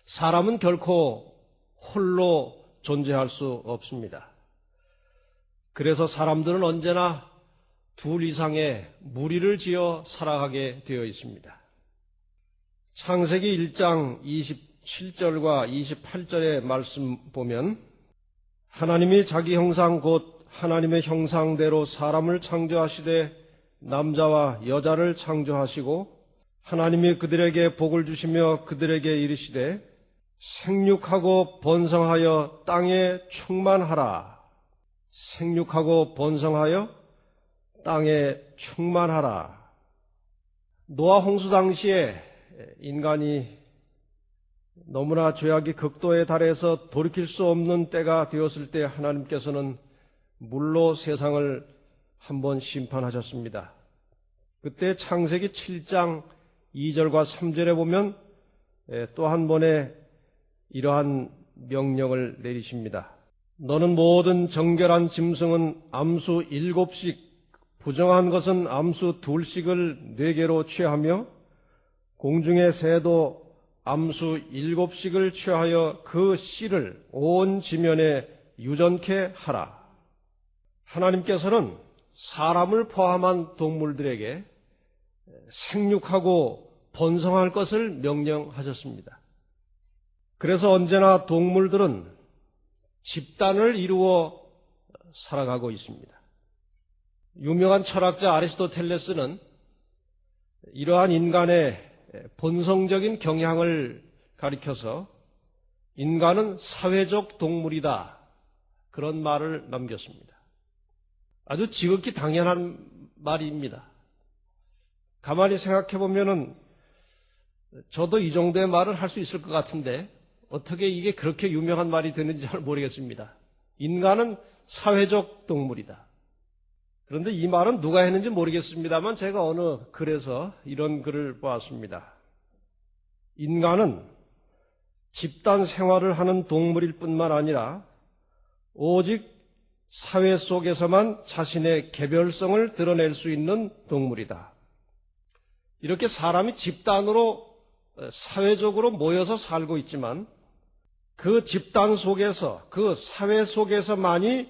사람은 결코 홀로 존재할 수 없습니다. 그래서 사람들은 언제나 둘 이상의 무리를 지어 살아가게 되어 있습니다. 창세기 1장 27절과 28절의 말씀 보면 하나님이 자기 형상 곧 하나님의 형상대로 사람을 창조하시되 남자와 여자를 창조하시고 하나님이 그들에게 복을 주시며 그들에게 이르시되 생육하고 번성하여 땅에 충만하라. 생육하고 번성하여 땅에 충만하라. 노아 홍수 당시에 인간이 너무나 죄악이 극도에 달해서 돌이킬 수 없는 때가 되었을 때 하나님께서는 물로 세상을 한번 심판하셨습니다. 그때 창세기 7장 2절과 3절에 보면 또 한 번의 이러한 명령을 내리십니다. 너는 모든 정결한 짐승은 암수 7씩, 부정한 것은 암수 2씩을 4개로 취하며 공중의 새도 암수 7씩을 취하여 그 씨를 온 지면에 유전케 하라. 하나님께서는 사람을 포함한 동물들에게 생육하고 번성할 것을 명령하셨습니다. 그래서 언제나 동물들은 집단을 이루어 살아가고 있습니다. 유명한 철학자 아리스토텔레스는 이러한 인간의 본성적인 경향을 가리켜서 인간은 사회적 동물이다, 그런 말을 남겼습니다. 아주 지극히 당연한 말입니다. 가만히 생각해 보면은 저도 이 정도의 말을 할 수 있을 것 같은데 어떻게 이게 그렇게 유명한 말이 되는지 잘 모르겠습니다. 인간은 사회적 동물이다. 그런데 이 말은 누가 했는지 모르겠습니다만 제가 어느 글에서 이런 글을 보았습니다. 인간은 집단 생활을 하는 동물일 뿐만 아니라 오직 사회 속에서만 자신의 개별성을 드러낼 수 있는 동물이다. 이렇게 사람이 집단으로 사회적으로 모여서 살고 있지만 그 집단 속에서, 그 사회 속에서만이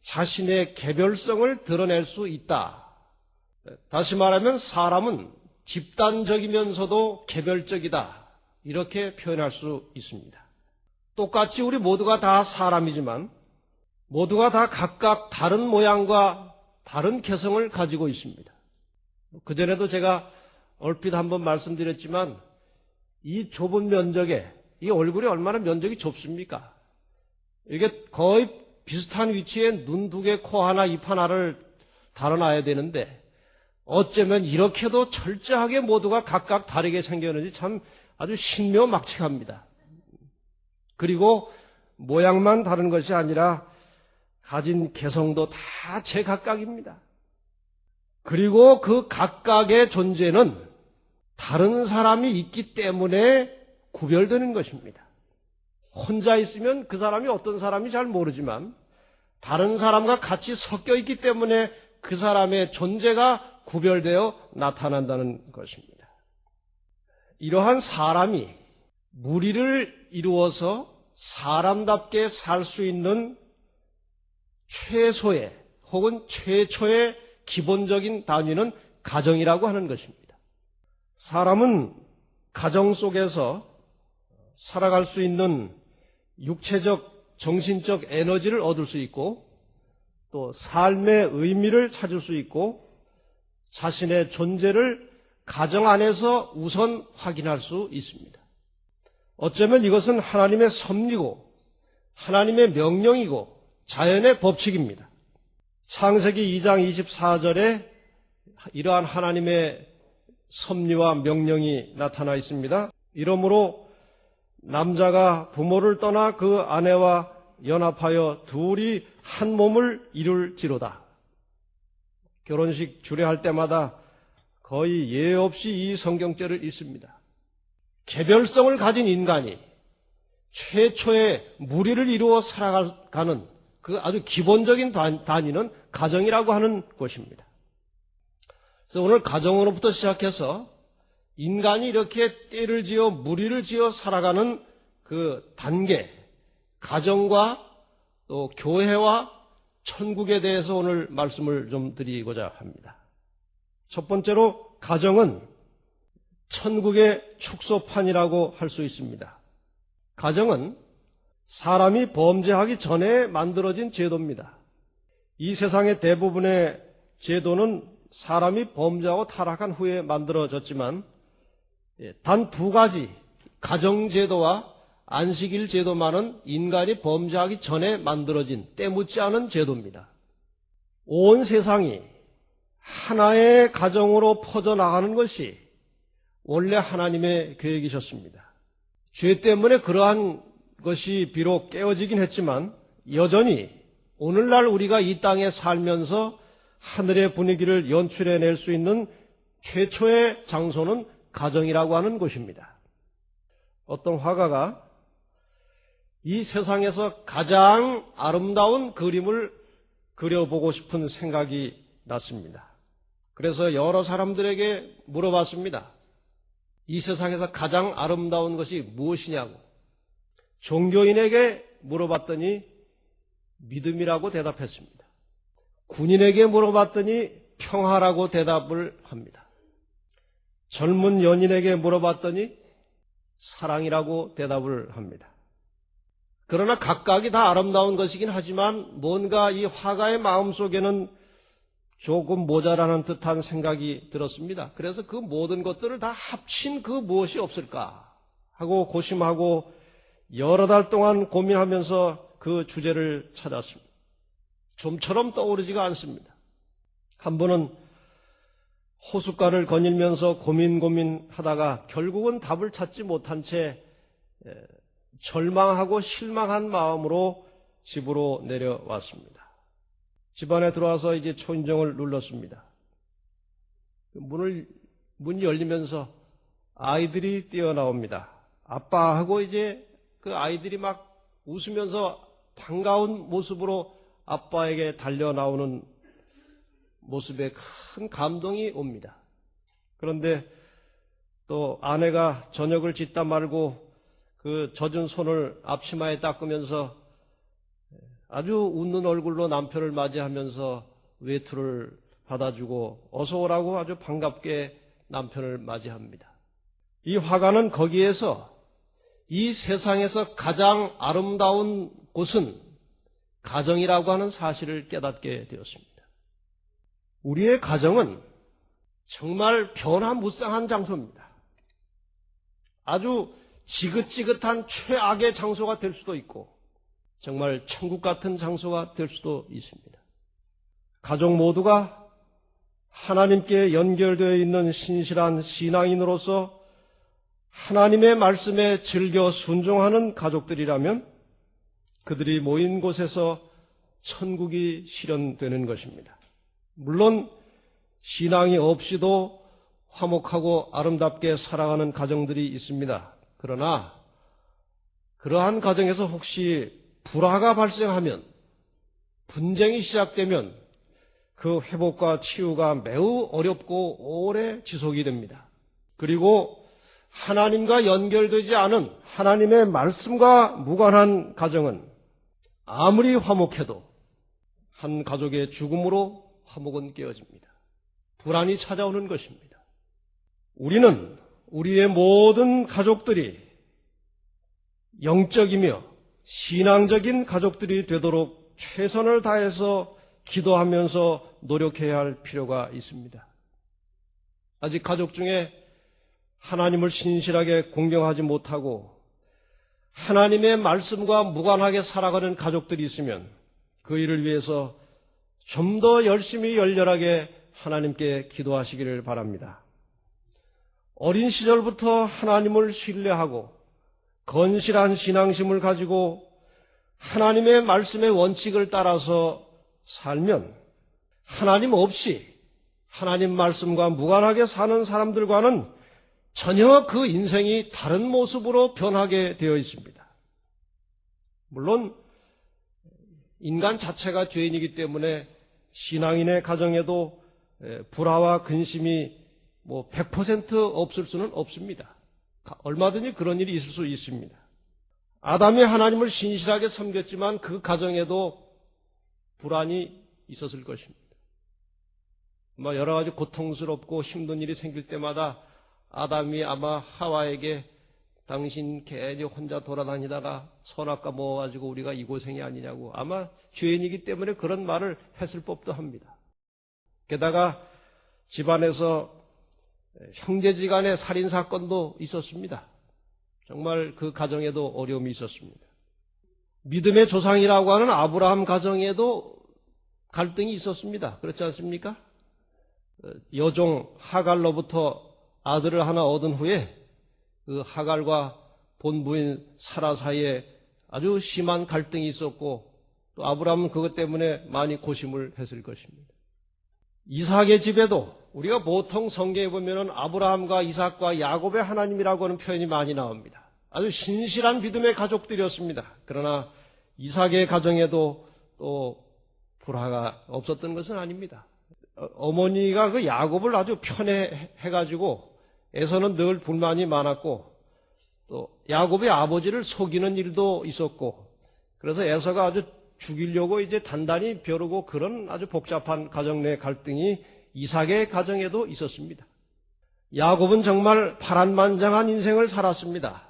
자신의 개별성을 드러낼 수 있다. 다시 말하면 사람은 집단적이면서도 개별적이다, 이렇게 표현할 수 있습니다. 똑같이 우리 모두가 다 사람이지만 모두가 다 각각 다른 모양과 다른 개성을 가지고 있습니다. 그전에도 제가 얼핏 한번 말씀드렸지만 이 좁은 면적에 이 얼굴이 얼마나 면적이 좁습니까? 이게 거의 비슷한 위치에 눈 2개, 코 하나, 입 하나를 달아놔야 되는데 어쩌면 이렇게도 철저하게 모두가 각각 다르게 생겼는지 참 아주 신묘막측합니다. 그리고 모양만 다른 것이 아니라 가진 개성도 다 제각각입니다. 그리고 그 각각의 존재는 다른 사람이 있기 때문에 구별되는 것입니다. 혼자 있으면 그 사람이 어떤 사람인지 잘 모르지만 다른 사람과 같이 섞여 있기 때문에 그 사람의 존재가 구별되어 나타난다는 것입니다. 이러한 사람이 무리를 이루어서 사람답게 살 수 있는 최소의 혹은 최초의 기본적인 단위는 가정이라고 하는 것입니다. 사람은 가정 속에서 살아갈 수 있는 육체적, 정신적 에너지를 얻을 수 있고 또 삶의 의미를 찾을 수 있고 자신의 존재를 가정 안에서 우선 확인할 수 있습니다. 어쩌면 이것은 하나님의 섭리고 하나님의 명령이고 자연의 법칙입니다. 창세기 2장 24절에 이러한 하나님의 섭리와 명령이 나타나 있습니다. 이러므로 남자가 부모를 떠나 그 아내와 연합하여 둘이 한 몸을 이룰지로다. 결혼식 주례할 때마다 거의 예외 없이 이 성경절을 읽습니다. 개별성을 가진 인간이 최초의 무리를 이루어 살아가는 그 아주 기본적인 단위는 가정이라고 하는 것입니다. 그래서 오늘 가정으로부터 시작해서 인간이 이렇게 떼를 지어 무리를 지어 살아가는 그 단계, 가정과 또 교회와 천국에 대해서 오늘 말씀을 좀 드리고자 합니다. 첫 번째로 가정은 천국의 축소판이라고 할 수 있습니다. 가정은 사람이 범죄하기 전에 만들어진 제도입니다. 이 세상의 대부분의 제도는 사람이 범죄하고 타락한 후에 만들어졌지만 단 두 가지, 가정제도와 안식일 제도만은 인간이 범죄하기 전에 만들어진 때묻지 않은 제도입니다. 온 세상이 하나의 가정으로 퍼져나가는 것이 원래 하나님의 계획이셨습니다. 죄 때문에 그러한 것이 비록 깨어지긴 했지만 여전히 오늘날 우리가 이 땅에 살면서 하늘의 분위기를 연출해낼 수 있는 최초의 장소는 가정이라고 하는 곳입니다. 어떤 화가가 이 세상에서 가장 아름다운 그림을 그려보고 싶은 생각이 났습니다. 그래서 여러 사람들에게 물어봤습니다. 이 세상에서 가장 아름다운 것이 무엇이냐고. 종교인에게 물어봤더니 믿음이라고 대답했습니다. 군인에게 물어봤더니 평화라고 대답을 합니다. 젊은 연인에게 물어봤더니 사랑이라고 대답을 합니다. 그러나 각각이 다 아름다운 것이긴 하지만 뭔가 이 화가의 마음속에는 조금 모자라는 듯한 생각이 들었습니다. 그래서 그 모든 것들을 다 합친 그 무엇이 없을까 하고 고심하고 여러 달 동안 고민하면서 그 주제를 찾았습니다. 좀처럼 떠오르지가 않습니다. 한 번은 호숫가를 거닐면서 고민하다가 결국은 답을 찾지 못한 채 절망하고 실망한 마음으로 집으로 내려왔습니다. 집안에 들어와서 이제 초인종을 눌렀습니다. 문이 열리면서 아이들이 뛰어나옵니다. 아빠 하고 이제 그 아이들이 막 웃으면서 반가운 모습으로 아빠에게 달려나오는 모습에 큰 감동이 옵니다. 그런데 또 아내가 저녁을 짓다 말고 그 젖은 손을 앞치마에 닦으면서 아주 웃는 얼굴로 남편을 맞이하면서 외투를 받아주고 어서 오라고 아주 반갑게 남편을 맞이합니다. 이 화가는 거기에서 이 세상에서 가장 아름다운 곳은 가정이라고 하는 사실을 깨닫게 되었습니다. 우리의 가정은 정말 변화무쌍한 장소입니다. 아주 지긋지긋한 최악의 장소가 될 수도 있고 정말 천국 같은 장소가 될 수도 있습니다. 가족 모두가 하나님께 연결되어 있는 신실한 신앙인으로서 하나님의 말씀에 즐겨 순종하는 가족들이라면 그들이 모인 곳에서 천국이 실현되는 것입니다. 물론 신앙이 없이도 화목하고 아름답게 살아가는 가정들이 있습니다. 그러나 그러한 가정에서 혹시 불화가 발생하면, 분쟁이 시작되면 그 회복과 치유가 매우 어렵고 오래 지속이 됩니다. 그리고 하나님과 연결되지 않은 하나님의 말씀과 무관한 가정은 아무리 화목해도 한 가족의 죽음으로 화목은 깨어집니다. 불안이 찾아오는 것입니다. 우리는 우리의 모든 가족들이 영적이며 신앙적인 가족들이 되도록 최선을 다해서 기도하면서 노력해야 할 필요가 있습니다. 아직 가족 중에 하나님을 신실하게 공경하지 못하고 하나님의 말씀과 무관하게 살아가는 가족들이 있으면 그 일을 위해서 좀 더 열심히 열렬하게 하나님께 기도하시기를 바랍니다. 어린 시절부터 하나님을 신뢰하고 건실한 신앙심을 가지고 하나님의 말씀의 원칙을 따라서 살면 하나님 없이 하나님 말씀과 무관하게 사는 사람들과는 전혀 그 인생이 다른 모습으로 변하게 되어 있습니다. 물론 인간 자체가 죄인이기 때문에 신앙인의 가정에도 불화와 근심이 100% 없을 수는 없습니다. 얼마든지 그런 일이 있을 수 있습니다. 아담이 하나님을 신실하게 섬겼지만 그 가정에도 불안이 있었을 것입니다. 여러 가지 고통스럽고 힘든 일이 생길 때마다 아담이 아마 하와에게 당신 괜히 혼자 돌아다니다가 선악과 먹어가지고 우리가 이 고생이 아니냐고 아마 죄인이기 때문에 그런 말을 했을 법도 합니다. 게다가 집안에서 형제지간의 살인사건도 있었습니다. 정말 그 가정에도 어려움이 있었습니다. 믿음의 조상이라고 하는 아브라함 가정에도 갈등이 있었습니다. 그렇지 않습니까? 여종 하갈로부터 아들을 하나 얻은 후에 그 하갈과 본부인 사라 사이에 아주 심한 갈등이 있었고 또 아브라함은 그것 때문에 많이 고심을 했을 것입니다. 이삭의 집에도 우리가 보통 성경에 보면 아브라함과 이삭과 야곱의 하나님이라고 하는 표현이 많이 나옵니다. 아주 신실한 믿음의 가족들이었습니다. 그러나 이삭의 가정에도 또 불화가 없었던 것은 아닙니다. 어머니가 그 야곱을 아주 편애해가지고 에서는 늘 불만이 많았고 또 야곱의 아버지를 속이는 일도 있었고 그래서 에서가 아주 죽이려고 이제 단단히 벼르고 그런 아주 복잡한 가정 내 갈등이 이삭의 가정에도 있었습니다. 야곱은 정말 파란만장한 인생을 살았습니다.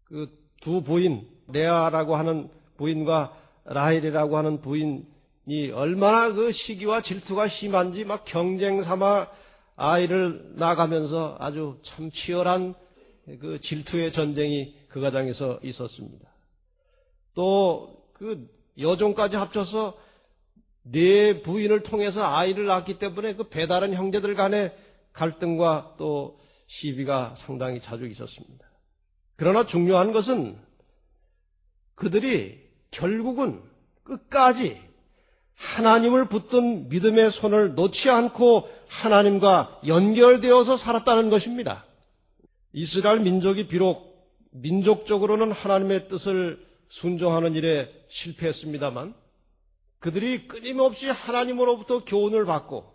그 두 부인, 레아라고 하는 부인과 라헬이라고 하는 부인이 얼마나 그 시기와 질투가 심한지 막 경쟁 삼아 아이를 낳아가면서 아주 참 치열한 그 질투의 전쟁이 그 가정에서 있었습니다. 또 그 여종까지 합쳐서 네 부인을 통해서 아이를 낳았기 때문에 그 배다른 형제들 간의 갈등과 또 시비가 상당히 자주 있었습니다. 그러나 중요한 것은 그들이 결국은 끝까지 하나님을 붙든 믿음의 손을 놓지 않고 하나님과 연결되어서 살았다는 것입니다. 이스라엘 민족이 비록 민족적으로는 하나님의 뜻을 순종하는 일에 실패했습니다만 그들이 끊임없이 하나님으로부터 교훈을 받고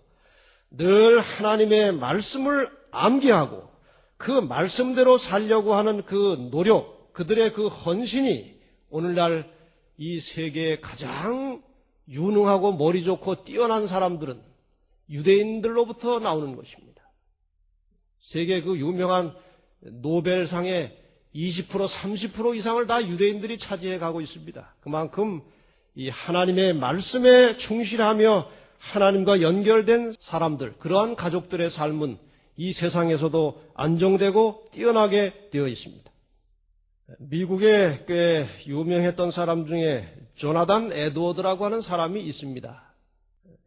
늘 하나님의 말씀을 암기하고 그 말씀대로 살려고 하는 그 노력, 그들의 그 헌신이 오늘날 이 세계에 가장 유능하고 머리 좋고 뛰어난 사람들은 유대인들로부터 나오는 것입니다. 세계 그 유명한 노벨상의 20% 30% 이상을 다 유대인들이 차지해 가고 있습니다. 그만큼 이 하나님의 말씀에 충실하며 하나님과 연결된 사람들, 그러한 가족들의 삶은 이 세상에서도 안정되고 뛰어나게 되어 있습니다. 미국에 꽤 유명했던 사람 중에 조나단 에드워드라고 하는 사람이 있습니다.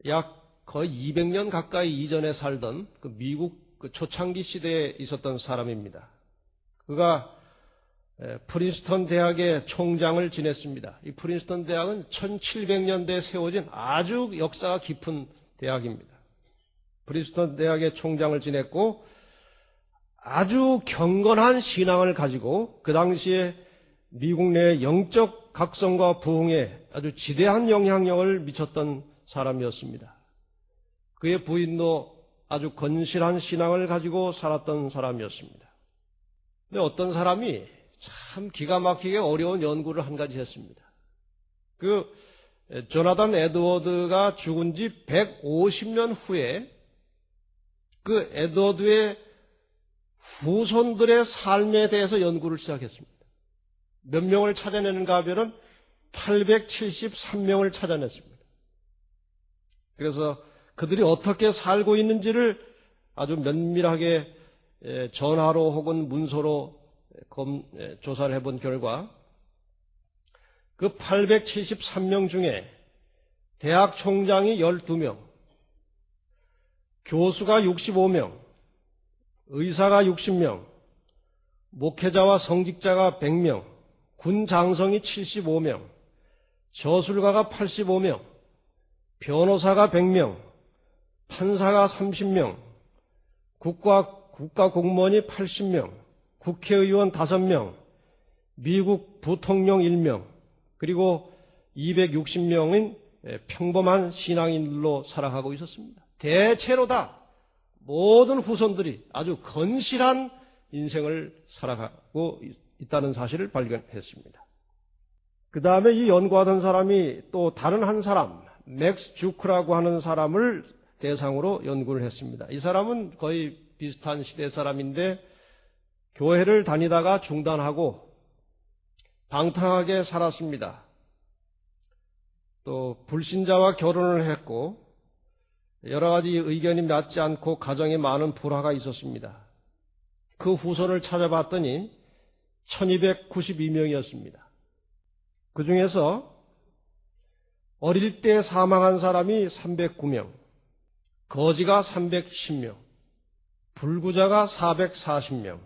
약 거의 200년 가까이 이전에 살던 그 미국 그 초창기 시대에 있었던 사람입니다. 그가 프린스턴 대학의 총장을 지냈습니다. 이 프린스턴 대학은 1700년대에 세워진 아주 역사가 깊은 대학입니다. 프린스턴 대학의 총장을 지냈고 아주 경건한 신앙을 가지고 그 당시에 미국 내 영적 각성과 부흥에 아주 지대한 영향력을 미쳤던 사람이었습니다. 그의 부인도 아주 건실한 신앙을 가지고 살았던 사람이었습니다. 근데 어떤 사람이 참 기가 막히게 어려운 연구를 한 가지 했습니다. 그 조나단 에드워드가 죽은 지 150년 후에 그 에드워드의 후손들의 삶에 대해서 연구를 시작했습니다. 몇 명을 찾아내는가 하면은 873명을 찾아냈습니다. 그래서 그들이 어떻게 살고 있는지를 아주 면밀하게 전화로 혹은 문서로 조사를 해본 결과 그 873명 중에 대학 총장이 12명, 교수가 65명, 의사가 60명, 목회자와 성직자가 100명, 군 장성이 75명, 저술가가 85명, 변호사가 100명, 판사가 30명, 국가 공무원이 80명, 국회의원 5명, 미국 부통령 1명, 그리고 260명인 평범한 신앙인들로 살아가고 있었습니다. 대체로 다 모든 후손들이 아주 건실한 인생을 살아가고 있다는 사실을 발견했습니다. 그 다음에 이 연구하던 사람이 또 다른 한 사람, 맥스 주크라고 하는 사람을 대상으로 연구를 했습니다. 이 사람은 거의 비슷한 시대 사람인데 교회를 다니다가 중단하고 방탕하게 살았습니다. 또 불신자와 결혼을 했고 여러 가지 의견이 맞지 않고 가정에 많은 불화가 있었습니다. 그 후손을 찾아봤더니 1292명이었습니다. 그 중에서 어릴 때 사망한 사람이 309명, 거지가 310명, 불구자가 440명,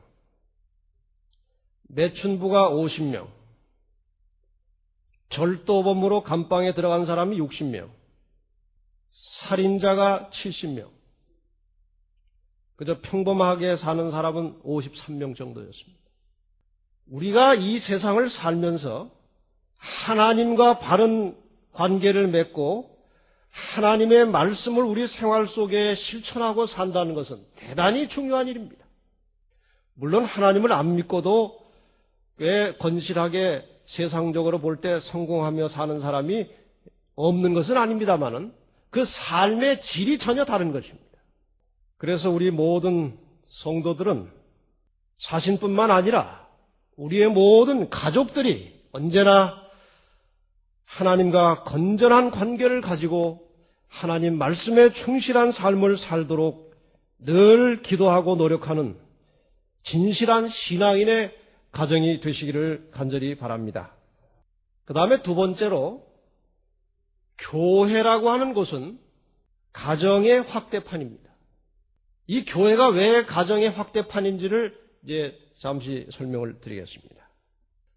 매춘부가 50명, 절도범으로 감방에 들어간 사람이 60명, 살인자가 70명, 그저 평범하게 사는 사람은 53명 정도였습니다. 우리가 이 세상을 살면서 하나님과 바른 관계를 맺고 하나님의 말씀을 우리 생활 속에 실천하고 산다는 것은 대단히 중요한 일입니다. 물론 하나님을 안 믿고도 꽤 건실하게 세상적으로 볼 때 성공하며 사는 사람이 없는 것은 아닙니다만은 그 삶의 질이 전혀 다른 것입니다. 그래서 우리 모든 성도들은 자신뿐만 아니라 우리의 모든 가족들이 언제나 하나님과 건전한 관계를 가지고 하나님 말씀에 충실한 삶을 살도록 늘 기도하고 노력하는 진실한 신앙인의 가정이 되시기를 간절히 바랍니다. 그 다음에 두 번째로 교회라고 하는 곳은 가정의 확대판입니다. 이 교회가 왜 가정의 확대판인지를 이제 잠시 설명을 드리겠습니다.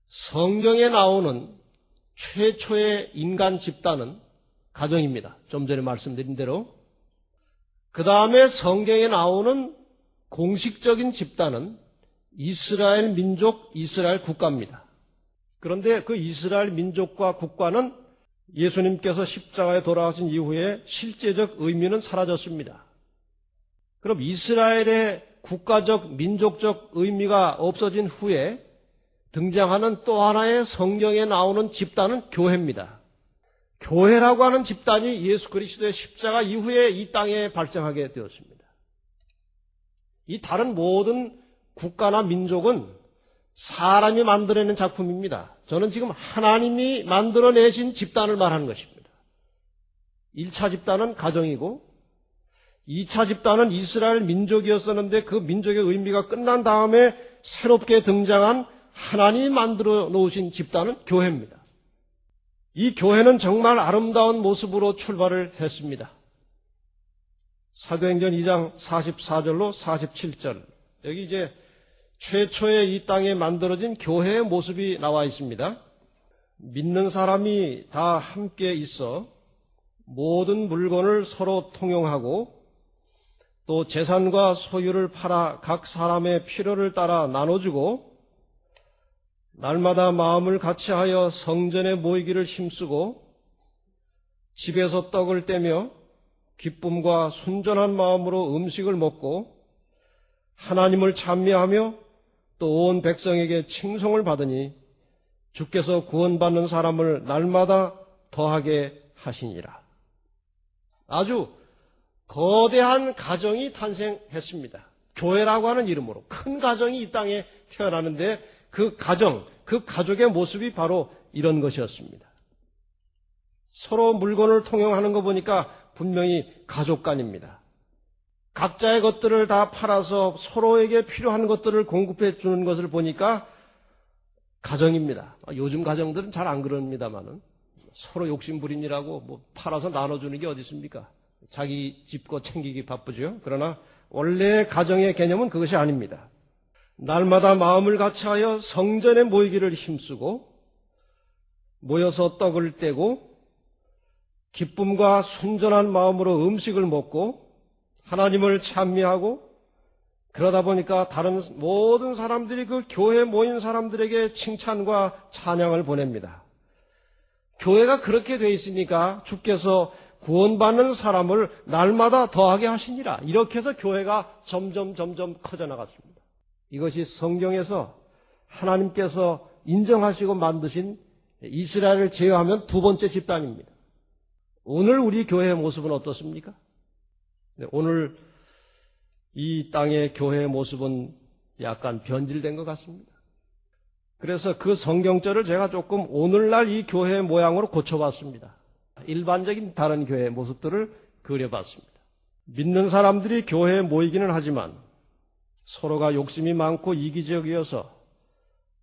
성경에 나오는 최초의 인간 집단은 가정입니다. 좀 전에 말씀드린 대로. 그 다음에 성경에 나오는 공식적인 집단은 이스라엘 민족, 이스라엘 국가입니다. 그런데 그 이스라엘 민족과 국가는 예수님께서 십자가에 돌아가신 이후에 실제적 의미는 사라졌습니다. 그럼 이스라엘의 국가적, 민족적 의미가 없어진 후에 등장하는 또 하나의 성경에 나오는 집단은 교회입니다. 교회라고 하는 집단이 예수 그리스도의 십자가 이후에 이 땅에 발생하게 되었습니다. 이 다른 모든 국가나 민족은 사람이 만들어낸 작품입니다. 저는 지금 하나님이 만들어내신 집단을 말하는 것입니다. 1차 집단은 가정이고 2차 집단은 이스라엘 민족이었었는데 그 민족의 의미가 끝난 다음에 새롭게 등장한 하나님이 만들어 놓으신 집단은 교회입니다. 이 교회는 정말 아름다운 모습으로 출발을 했습니다. 사도행전 2장 44절로 47절. 여기 이제 최초의 이 땅에 만들어진 교회의 모습이 나와 있습니다. 믿는 사람이 다 함께 있어 모든 물건을 서로 통용하고 또 재산과 소유를 팔아 각 사람의 필요를 따라 나눠주고 날마다 마음을 같이하여 성전에 모이기를 힘쓰고 집에서 떡을 떼며 기쁨과 순전한 마음으로 음식을 먹고 하나님을 찬미하며 또 온 백성에게 칭송을 받으니 주께서 구원받는 사람을 날마다 더하게 하시니라. 아주 거대한 가정이 탄생했습니다. 교회라고 하는 이름으로 큰 가정이 이 땅에 태어나는데 그 가정, 그 가족의 모습이 바로 이런 것이었습니다. 서로 물건을 통용하는 거 보니까 분명히 가족 간입니다. 각자의 것들을 다 팔아서 서로에게 필요한 것들을 공급해 주는 것을 보니까 가정입니다. 요즘 가정들은 잘 안 그럽니다만은 서로 욕심부린이라고 뭐 팔아서 나눠주는 게 어디 있습니까? 자기 집 거 챙기기 바쁘죠. 그러나 원래 가정의 개념은 그것이 아닙니다. 날마다 마음을 같이하여 성전에 모이기를 힘쓰고 모여서 떡을 떼고 기쁨과 순전한 마음으로 음식을 먹고 하나님을 찬미하고 그러다 보니까 다른 모든 사람들이 그 교회에 모인 사람들에게 칭찬과 찬양을 보냅니다. 교회가 그렇게 돼 있으니까 주께서 구원받는 사람을 날마다 더하게 하시니라. 이렇게 해서 교회가 점점 커져 나갔습니다. 이것이 성경에서 하나님께서 인정하시고 만드신 이스라엘을 제외하면 두 번째 집단입니다. 오늘 우리 교회의 모습은 어떻습니까? 오늘 이 땅의 교회의 모습은 약간 변질된 것 같습니다. 그래서 그 성경절을 제가 조금 오늘날 이 교회의 모양으로 고쳐봤습니다. 일반적인 다른 교회의 모습들을 그려봤습니다. 믿는 사람들이 교회에 모이기는 하지만 서로가 욕심이 많고 이기적이어서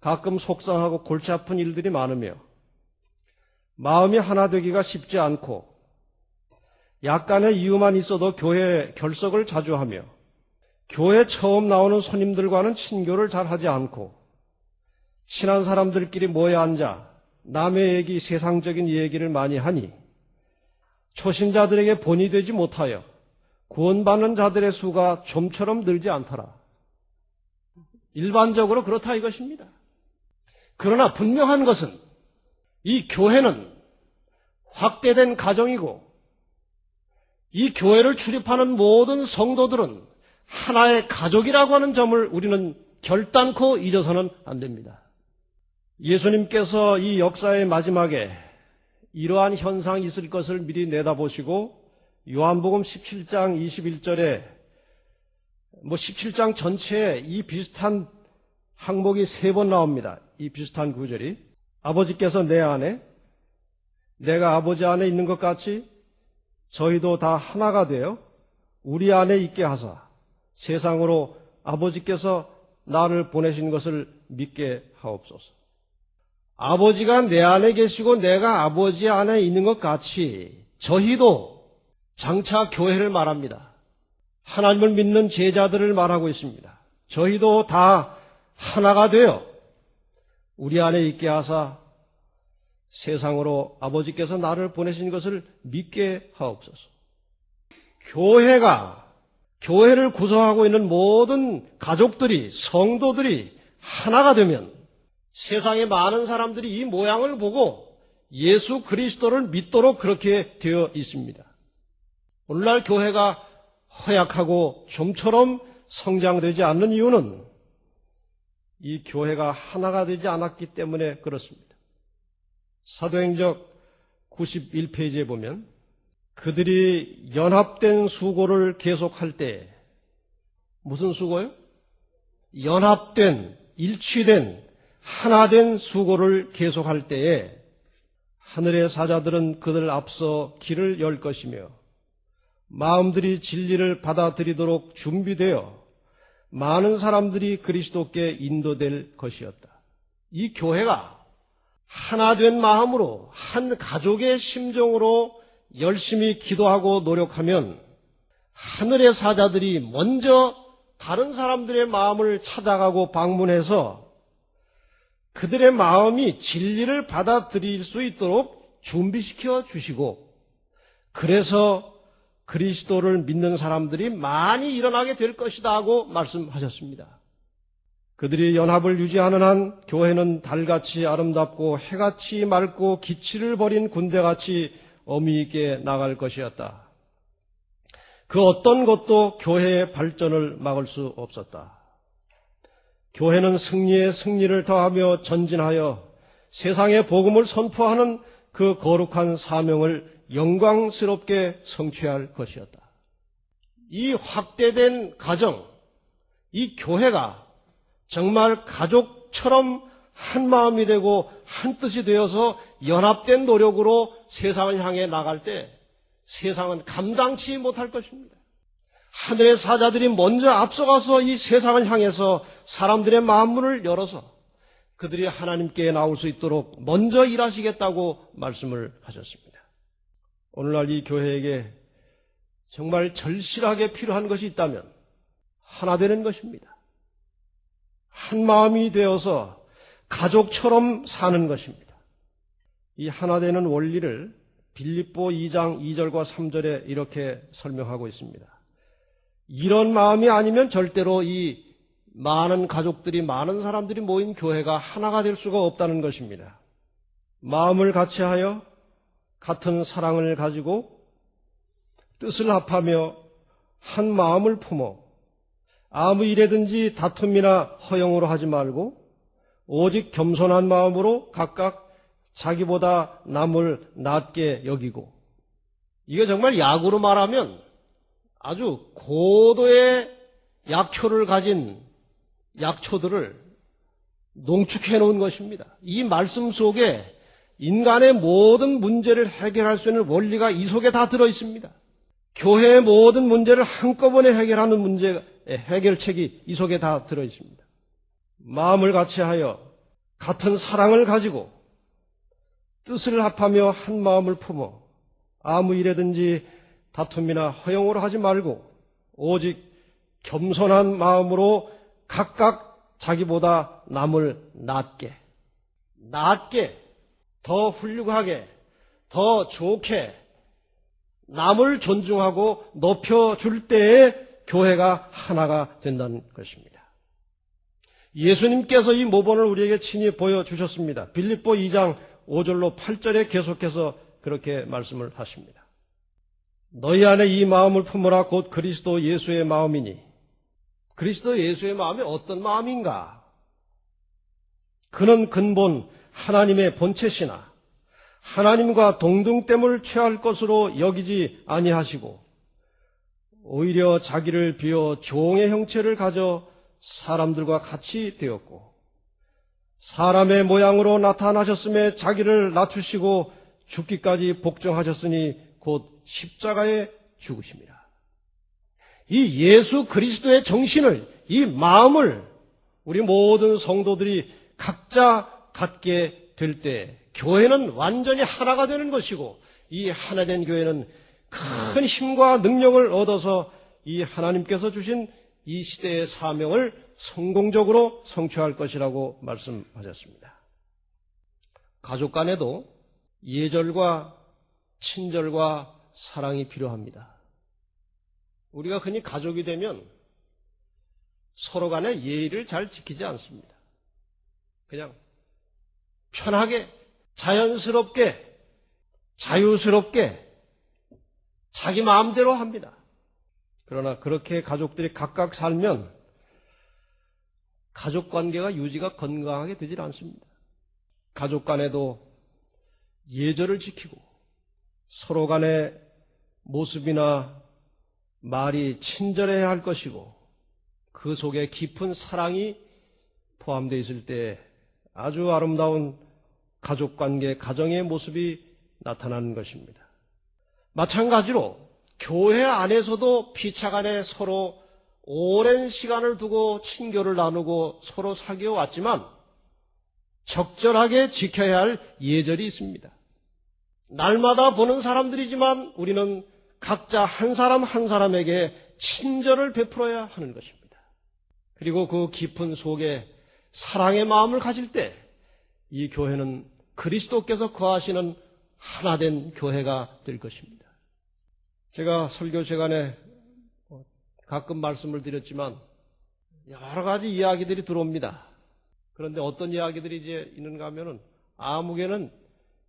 가끔 속상하고 골치 아픈 일들이 많으며 마음이 하나 되기가 쉽지 않고 약간의 이유만 있어도 교회 결석을 자주 하며 교회 처음 나오는 손님들과는 친교를 잘 하지 않고 친한 사람들끼리 모여 앉아 남의 얘기, 세상적인 얘기를 많이 하니 초신자들에게 본이 되지 못하여 구원받는 자들의 수가 좀처럼 늘지 않더라. 일반적으로 그렇다 이것입니다. 그러나 분명한 것은 이 교회는 확대된 가정이고 이 교회를 출입하는 모든 성도들은 하나의 가족이라고 하는 점을 우리는 결단코 잊어서는 안 됩니다. 예수님께서 이 역사의 마지막에 이러한 현상이 있을 것을 미리 내다보시고 요한복음 17장 21절에 17장 전체에 이 비슷한 항목이 3번 나옵니다. 이 비슷한 구절이 아버지께서 내 안에 내가 아버지 안에 있는 것 같이 저희도 다 하나가 되어 우리 안에 있게 하사 세상으로 아버지께서 나를 보내신 것을 믿게 하옵소서. 아버지가 내 안에 계시고 내가 아버지 안에 있는 것 같이 저희도 장차 교회를 말합니다. 하나님을 믿는 제자들을 말하고 있습니다. 저희도 다 하나가 되어 우리 안에 있게 하사 세상으로 아버지께서 나를 보내신 것을 믿게 하옵소서. 교회를 구성하고 있는 모든 가족들이, 성도들이 하나가 되면 세상의 많은 사람들이 이 모양을 보고 예수 그리스도를 믿도록 그렇게 되어 있습니다. 오늘날 교회가 허약하고 좀처럼 성장되지 않는 이유는 이 교회가 하나가 되지 않았기 때문에 그렇습니다. 사도행적 91페이지에 보면 그들이 연합된 수고를 계속할 때 무슨 수고요? 연합된, 일치된, 하나된 수고를 계속할 때에 하늘의 사자들은 그들 앞서 길을 열 것이며 마음들이 진리를 받아들이도록 준비되어 많은 사람들이 그리스도께 인도될 것이었다. 이 교회가 하나된 마음으로 한 가족의 심정으로 열심히 기도하고 노력하면 하늘의 사자들이 먼저 다른 사람들의 마음을 찾아가고 방문해서 그들의 마음이 진리를 받아들일 수 있도록 준비시켜 주시고 그래서 그리스도를 믿는 사람들이 많이 일어나게 될 것이다 하고 말씀하셨습니다. 그들이 연합을 유지하는 한 교회는 달같이 아름답고 해같이 맑고 기치를 버린 군대같이 어미 있게 나갈 것이었다. 그 어떤 것도 교회의 발전을 막을 수 없었다. 교회는 승리에 승리를 더하며 전진하여 세상의 복음을 선포하는 그 거룩한 사명을 영광스럽게 성취할 것이었다. 이 확대된 가정, 이 교회가 정말 가족처럼 한 마음이 되고 한 뜻이 되어서 연합된 노력으로 세상을 향해 나갈 때 세상은 감당치 못할 것입니다. 하늘의 사자들이 먼저 앞서가서 이 세상을 향해서 사람들의 마음문을 열어서 그들이 하나님께 나올 수 있도록 먼저 일하시겠다고 말씀을 하셨습니다. 오늘날 이 교회에게 정말 절실하게 필요한 것이 있다면 하나 되는 것입니다. 한 마음이 되어서 가족처럼 사는 것입니다. 이 하나 되는 원리를 빌립보 2장 2절과 3절에 이렇게 설명하고 있습니다. 이런 마음이 아니면 절대로 이 많은 가족들이, 많은 사람들이 모인 교회가 하나가 될 수가 없다는 것입니다. 마음을 같이하여 같은 사랑을 가지고 뜻을 합하며 한 마음을 품어 아무 일에든지 다툼이나 허영으로 하지 말고 오직 겸손한 마음으로 각각 자기보다 남을 낮게 여기고, 이게 정말 야구로 말하면 아주 고도의 약초를 가진 약초들을 농축해 놓은 것입니다. 이 말씀 속에 인간의 모든 문제를 해결할 수 있는 원리가 이 속에 다 들어 있습니다. 교회의 모든 문제를 한꺼번에 해결하는 해결책이 이 속에 다 들어 있습니다. 마음을 같이하여 같은 사랑을 가지고 뜻을 합하며 한 마음을 품어 아무 일에든지 다툼이나 허영으로 하지 말고 오직 겸손한 마음으로 각각 자기보다 남을 낮게, 더 훌륭하게, 더 좋게 남을 존중하고 높여줄 때에 교회가 하나가 된다는 것입니다. 예수님께서 이 모본을 우리에게 친히 보여주셨습니다. 빌립보 2장 5절로 8절에 계속해서 그렇게 말씀을 하십니다. 너희 안에 이 마음을 품으라 곧 그리스도 예수의 마음이니. 그리스도 예수의 마음이 어떤 마음인가? 그는 근본 하나님의 본체시나 하나님과 동등됨을 취할 것으로 여기지 아니하시고 오히려 자기를 비워 종의 형체를 가져 사람들과 같이 되었고 사람의 모양으로 나타나셨음에 자기를 낮추시고 죽기까지 복종하셨으니 곧 십자가에 죽으심이라. 이 예수 그리스도의 정신을, 이 마음을 우리 모든 성도들이 각자 갖게 될 때 교회는 완전히 하나가 되는 것이고 이 하나된 교회는 큰 힘과 능력을 얻어서 이 하나님께서 주신 이 시대의 사명을 성공적으로 성취할 것이라고 말씀하셨습니다. 가족 간에도 예절과 친절과 사랑이 필요합니다. 우리가 흔히 가족이 되면 서로 간에 예의를 잘 지키지 않습니다. 그냥 편하게, 자연스럽게, 자유스럽게 자기 마음대로 합니다. 그러나 그렇게 가족들이 각각 살면 가족 관계가 유지가 건강하게 되질 않습니다. 가족 간에도 예절을 지키고 서로 간의 모습이나 말이 친절해야 할 것이고 그 속에 깊은 사랑이 포함되어 있을 때 아주 아름다운 가족관계, 가정의 모습이 나타나는 것입니다. 마찬가지로 교회 안에서도 피차간에 서로 오랜 시간을 두고 친교를 나누고 서로 사귀어 왔지만 적절하게 지켜야 할 예절이 있습니다. 날마다 보는 사람들이지만 우리는 각자 한 사람 한 사람에게 친절을 베풀어야 하는 것입니다. 그리고 그 깊은 속에 사랑의 마음을 가질 때 이 교회는 그리스도께서 거하시는 하나된 교회가 될 것입니다. 제가 설교 시간에 가끔 말씀을 드렸지만 여러 가지 이야기들이 들어옵니다. 그런데 어떤 이야기들이 이제 있는가 하면은 아무개는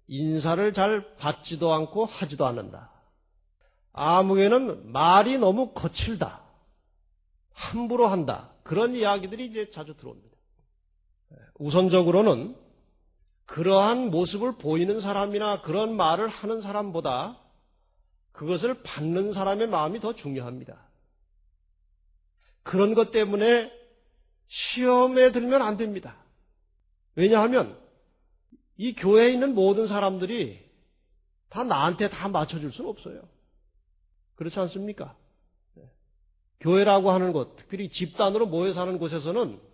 인사를 잘 받지도 않고 하지도 않는다. 아무개는 말이 너무 거칠다. 함부로 한다. 그런 이야기들이 이제 자주 들어옵니다. 우선적으로는 그러한 모습을 보이는 사람이나 그런 말을 하는 사람보다 그것을 받는 사람의 마음이 더 중요합니다. 그런 것 때문에 시험에 들면 안 됩니다. 왜냐하면 이 교회에 있는 모든 사람들이 다 나한테 다 맞춰줄 수는 없어요. 그렇지 않습니까? 교회라고 하는 곳, 특별히 집단으로 모여 사는 곳에서는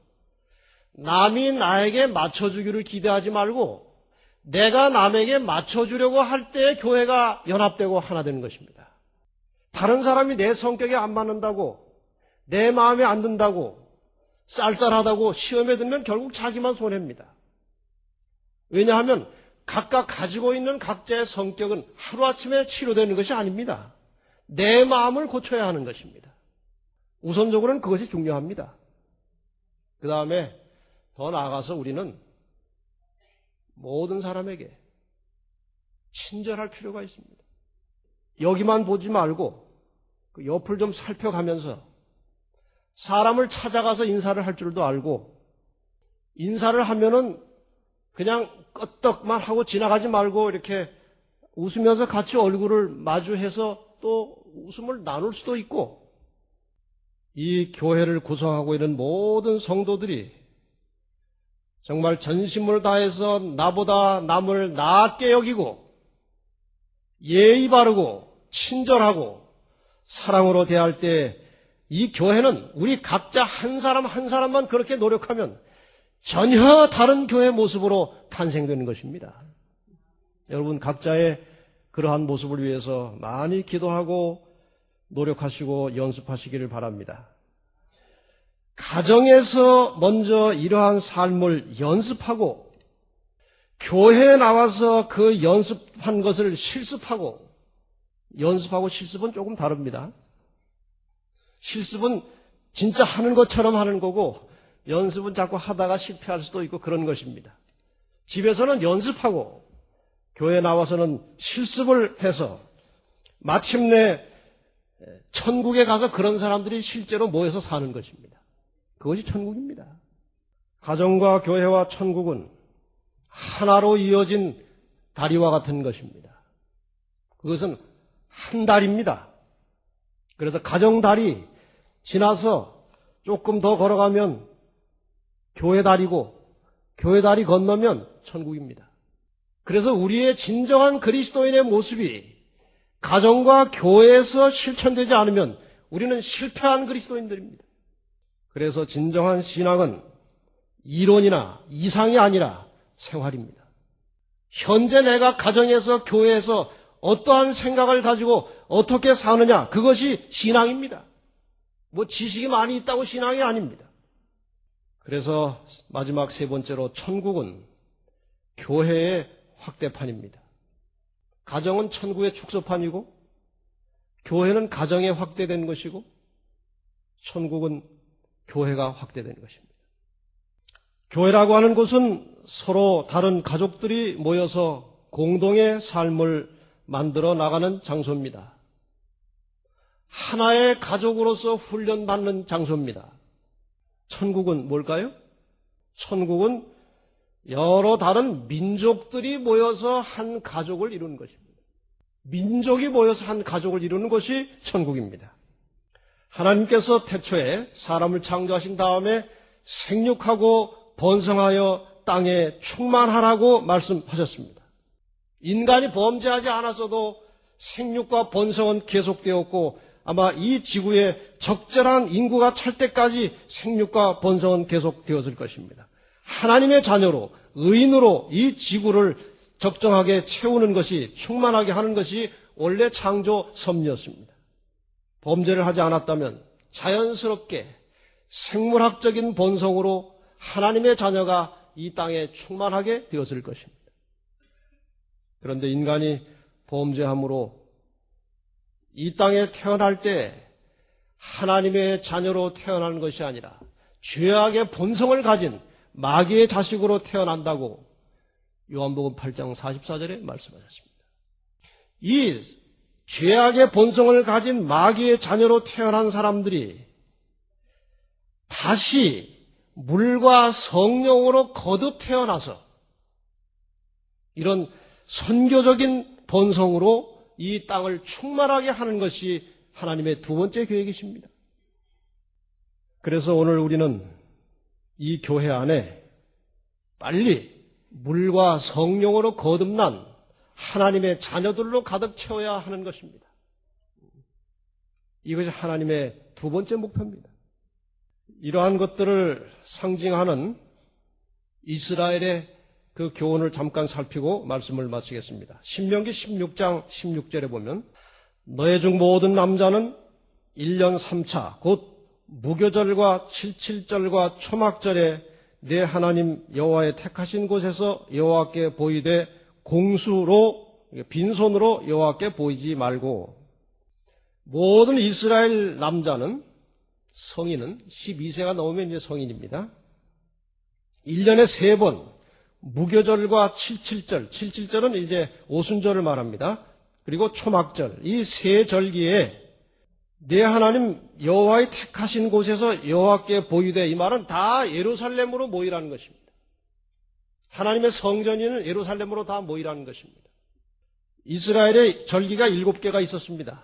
남이 나에게 맞춰주기를 기대하지 말고 내가 남에게 맞춰주려고 할 때 교회가 연합되고 하나 되는 것입니다. 다른 사람이 내 성격에 안 맞는다고, 내 마음에 안 든다고, 쌀쌀하다고 시험에 들면 결국 자기만 손해입니다. 왜냐하면 각각 가지고 있는 각자의 성격은 하루아침에 치료되는 것이 아닙니다. 내 마음을 고쳐야 하는 것입니다. 우선적으로는 그것이 중요합니다. 그 다음에 더 나아가서 우리는 모든 사람에게 친절할 필요가 있습니다. 여기만 보지 말고 그 옆을 좀 살펴가면서 사람을 찾아가서 인사를 할 줄도 알고 인사를 하면은 그냥 끄떡만 하고 지나가지 말고 이렇게 웃으면서 같이 얼굴을 마주해서 또 웃음을 나눌 수도 있고, 이 교회를 구성하고 있는 모든 성도들이 정말 전심을 다해서 나보다 남을 낮게 여기고 예의 바르고 친절하고 사랑으로 대할 때 이 교회는 우리 각자 한 사람 한 사람만 그렇게 노력하면 전혀 다른 교회 모습으로 탄생되는 것입니다. 여러분 각자의 그러한 모습을 위해서 많이 기도하고 노력하시고 연습하시기를 바랍니다. 가정에서 먼저 이러한 삶을 연습하고 교회에 나와서 그 연습한 것을 실습하고, 연습하고 실습은 조금 다릅니다. 실습은 진짜 하는 것처럼 하는 거고 연습은 자꾸 하다가 실패할 수도 있고 그런 것입니다. 집에서는 연습하고 교회에 나와서는 실습을 해서 마침내 천국에 가서 그런 사람들이 실제로 모여서 사는 것입니다. 그것이 천국입니다. 가정과 교회와 천국은 하나로 이어진 다리와 같은 것입니다. 그것은 한 다리입니다. 그래서 가정 다리 지나서 조금 더 걸어가면 교회 다리고, 교회 다리 건너면 천국입니다. 그래서 우리의 진정한 그리스도인의 모습이 가정과 교회에서 실천되지 않으면 우리는 실패한 그리스도인들입니다. 그래서 진정한 신앙은 이론이나 이상이 아니라 생활입니다. 현재 내가 가정에서 교회에서 어떠한 생각을 가지고 어떻게 사느냐, 그것이 신앙입니다. 뭐 지식이 많이 있다고 신앙이 아닙니다. 그래서 마지막 세 번째로 천국은 교회의 확대판입니다. 가정은 천국의 축소판이고 교회는 가정에 확대된 것이고 천국은 교회가 확대된 것입니다. 교회라고 하는 곳은 서로 다른 가족들이 모여서 공동의 삶을 만들어 나가는 장소입니다. 하나의 가족으로서 훈련받는 장소입니다. 천국은 뭘까요? 천국은 여러 다른 민족들이 모여서 한 가족을 이루는 것입니다. 민족이 모여서 한 가족을 이루는 것이 천국입니다. 하나님께서 태초에 사람을 창조하신 다음에 생육하고 번성하여 땅에 충만하라고 말씀하셨습니다. 인간이 범죄하지 않았어도 생육과 번성은 계속되었고 아마 이 지구에 적절한 인구가 찰 때까지 생육과 번성은 계속되었을 것입니다. 하나님의 자녀로, 의인으로 이 지구를 적정하게 채우는 것이, 충만하게 하는 것이 원래 창조 섭리였습니다. 범죄를 하지 않았다면 자연스럽게 생물학적인 본성으로 하나님의 자녀가 이 땅에 충만하게 되었을 것입니다. 그런데 인간이 범죄함으로 이 땅에 태어날 때 하나님의 자녀로 태어나는 것이 아니라 죄악의 본성을 가진 마귀의 자식으로 태어난다고 요한복음 8장 44절에 말씀하셨습니다. 이 죄악의 본성을 가진 마귀의 자녀로 태어난 사람들이 다시 물과 성령으로 거듭 태어나서 이런 선교적인 본성으로 이 땅을 충만하게 하는 것이 하나님의 두 번째 계획이십니다. 그래서 오늘 우리는 이 교회 안에 빨리 물과 성령으로 거듭난 하나님의 자녀들로 가득 채워야 하는 것입니다. 이것이 하나님의 두 번째 목표입니다. 이러한 것들을 상징하는 이스라엘의 그 교훈을 잠깐 살피고 말씀을 마치겠습니다. 신명기 16장 16절에 보면 너희 중 모든 남자는 1년 3차 곧 무교절과 칠칠절과 초막절에 내 하나님 여호와의 택하신 곳에서 여호와께 보이되 공수로 빈손으로 여호와께 보이지 말고, 모든 이스라엘 남자는, 성인은 12세가 넘으면 이제 성인입니다. 1년에 3번 무교절과 칠칠절, 칠칠절은 이제 오순절을 말합니다. 그리고 초막절, 이 세 절기에 내 하나님 여호와의 택하신 곳에서 여호와께 보이되, 이 말은 다 예루살렘으로 모이라는 것입니다. 하나님의 성전이는 예루살렘으로 다 모이라는 것입니다. 이스라엘의 절기가 7개가 있었습니다.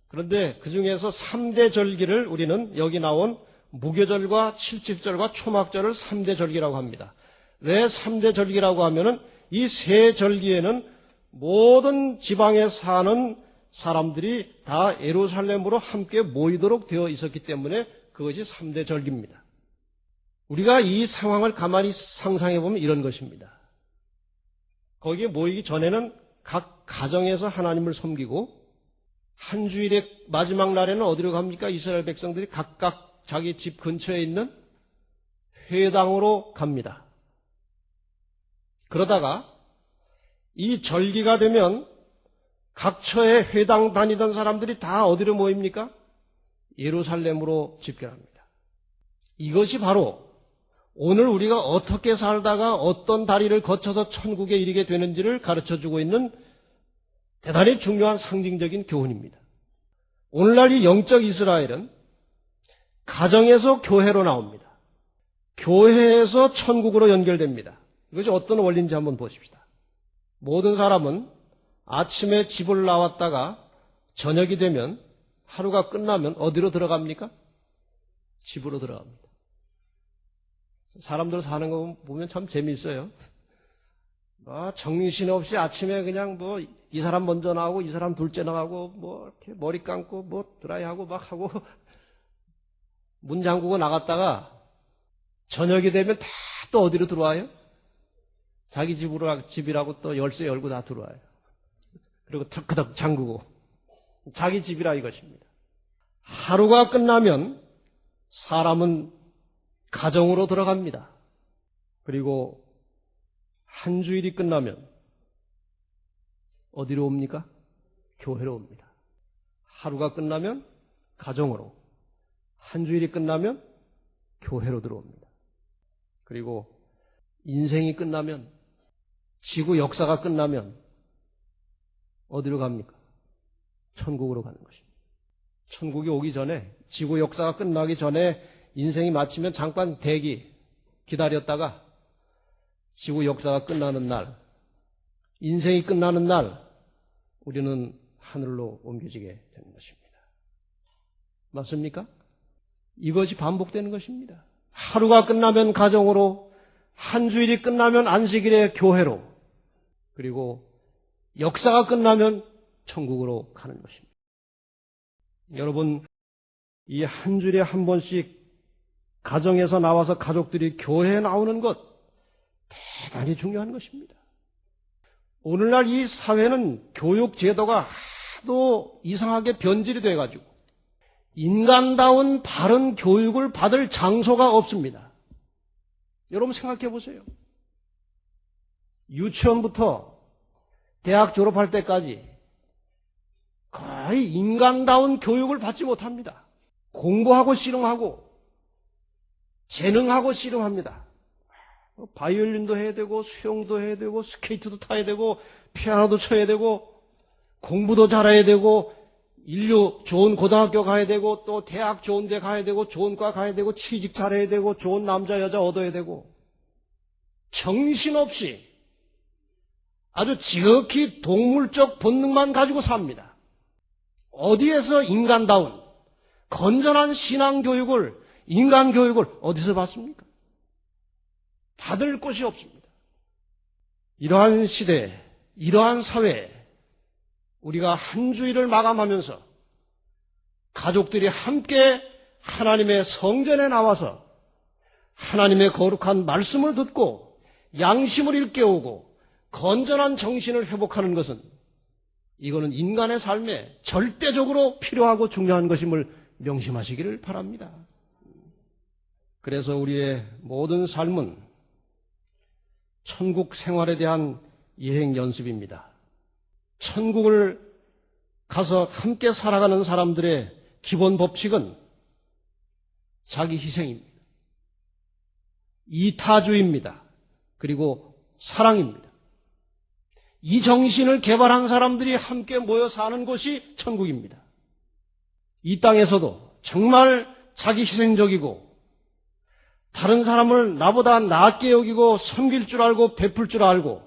그런데 그 중에서 3대 절기를 우리는 여기 나온 무교절과 칠칠절과 초막절을 3대 절기라고 합니다. 왜 3대 절기라고 하면은 이 세 절기에는 모든 지방에 사는 사람들이 다 예루살렘으로 함께 모이도록 되어 있었기 때문에 그것이 3대 절기입니다. 우리가 이 상황을 가만히 상상해 보면 이런 것입니다. 거기에 모이기 전에는 각 가정에서 하나님을 섬기고 한 주일의 마지막 날에는 어디로 갑니까? 이스라엘 백성들이 각각 자기 집 근처에 있는 회당으로 갑니다. 그러다가 이 절기가 되면 각처에 회당 다니던 사람들이 다 어디로 모입니까? 예루살렘으로 집결합니다. 이것이 바로 오늘 우리가 어떻게 살다가 어떤 다리를 거쳐서 천국에 이르게 되는지를 가르쳐주고 있는 대단히 중요한 상징적인 교훈입니다. 오늘날 이 영적 이스라엘은 가정에서 교회로 나옵니다. 교회에서 천국으로 연결됩니다. 이것이 어떤 원리인지 한번 보십시다. 모든 사람은 아침에 집을 나왔다가 저녁이 되면 하루가 끝나면 어디로 들어갑니까? 집으로 들어갑니다. 사람들 사는 거 보면 참 재미있어요. 정신없이 아침에 그냥 이 사람 먼저 나가고 이 사람 둘째 나가고 이렇게 머리 감고 드라이하고 막 하고 문 잠그고 나갔다가 저녁이 되면 다 또 어디로 들어와요? 자기 집이라고 또 열쇠 열고 다 들어와요. 그리고 턱턱 잠그고 자기 집이라 이것입니다. 하루가 끝나면 사람은 가정으로 들어갑니다. 그리고 한 주일이 끝나면 어디로 옵니까? 교회로 옵니다. 하루가 끝나면 가정으로, 한 주일이 끝나면 교회로 들어옵니다. 그리고 인생이 끝나면, 지구 역사가 끝나면 어디로 갑니까? 천국으로 가는 것입니다. 천국이 오기 전에, 지구 역사가 끝나기 전에 인생이 마치면 잠깐 기다렸다가 지구 역사가 끝나는 날, 인생이 끝나는 날 우리는 하늘로 옮겨지게 되는 것입니다. 맞습니까? 이것이 반복되는 것입니다. 하루가 끝나면 가정으로, 한 주일이 끝나면 안식일에 교회로, 그리고 역사가 끝나면 천국으로 가는 것입니다. 여러분, 이 한 주일에 한 번씩 가정에서 나와서 가족들이 교회에 나오는 것 대단히 중요한 것입니다. 오늘날 이 사회는 교육 제도가 하도 이상하게 변질이 돼가지고 인간다운 바른 교육을 받을 장소가 없습니다. 여러분 생각해 보세요. 유치원부터 대학 졸업할 때까지 거의 인간다운 교육을 받지 못합니다. 공부하고 씨름하고 재능하고 씨름합니다. 바이올린도 해야 되고 수영도 해야 되고 스케이트도 타야 되고 피아노도 쳐야 되고 공부도 잘해야 되고 인류 좋은 고등학교 가야 되고 또 대학 좋은 데 가야 되고 좋은 과 가야 되고 취직 잘해야 되고 좋은 남자 여자 얻어야 되고 정신없이 아주 지극히 동물적 본능만 가지고 삽니다. 어디에서 인간다운 건전한 신앙교육을, 인간교육을 어디서 받습니까? 받을 곳이 없습니다. 이러한 시대, 이러한 사회에 우리가 한 주일을 마감하면서 가족들이 함께 하나님의 성전에 나와서 하나님의 거룩한 말씀을 듣고 양심을 일깨우고 건전한 정신을 회복하는 것은 이거는 인간의 삶에 절대적으로 필요하고 중요한 것임을 명심하시기를 바랍니다. 그래서 우리의 모든 삶은 천국 생활에 대한 예행 연습입니다. 천국을 가서 함께 살아가는 사람들의 기본 법칙은 자기 희생입니다. 이타주의입니다. 그리고 사랑입니다. 이 정신을 개발한 사람들이 함께 모여 사는 곳이 천국입니다. 이 땅에서도 정말 자기 희생적이고 다른 사람을 나보다 낫게 여기고 섬길 줄 알고 베풀 줄 알고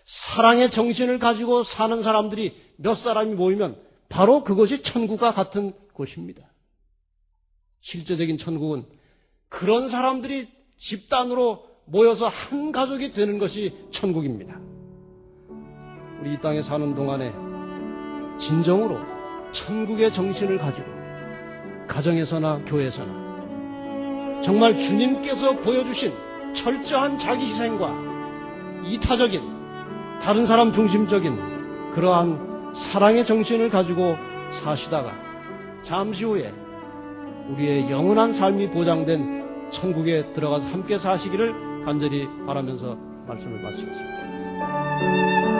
사랑의 정신을 가지고 사는 사람들이 몇 사람이 모이면 바로 그것이 천국과 같은 곳입니다. 실제적인 천국은 그런 사람들이 집단으로 모여서 한 가족이 되는 것이 천국입니다. 우리 이 땅에 사는 동안에 진정으로 천국의 정신을 가지고 가정에서나 교회에서나 정말 주님께서 보여주신 철저한 자기 희생과 이타적인 다른 사람 중심적인 그러한 사랑의 정신을 가지고 사시다가 잠시 후에 우리의 영원한 삶이 보장된 천국에 들어가서 함께 사시기를 간절히 바라면서 말씀을 마치겠습니다.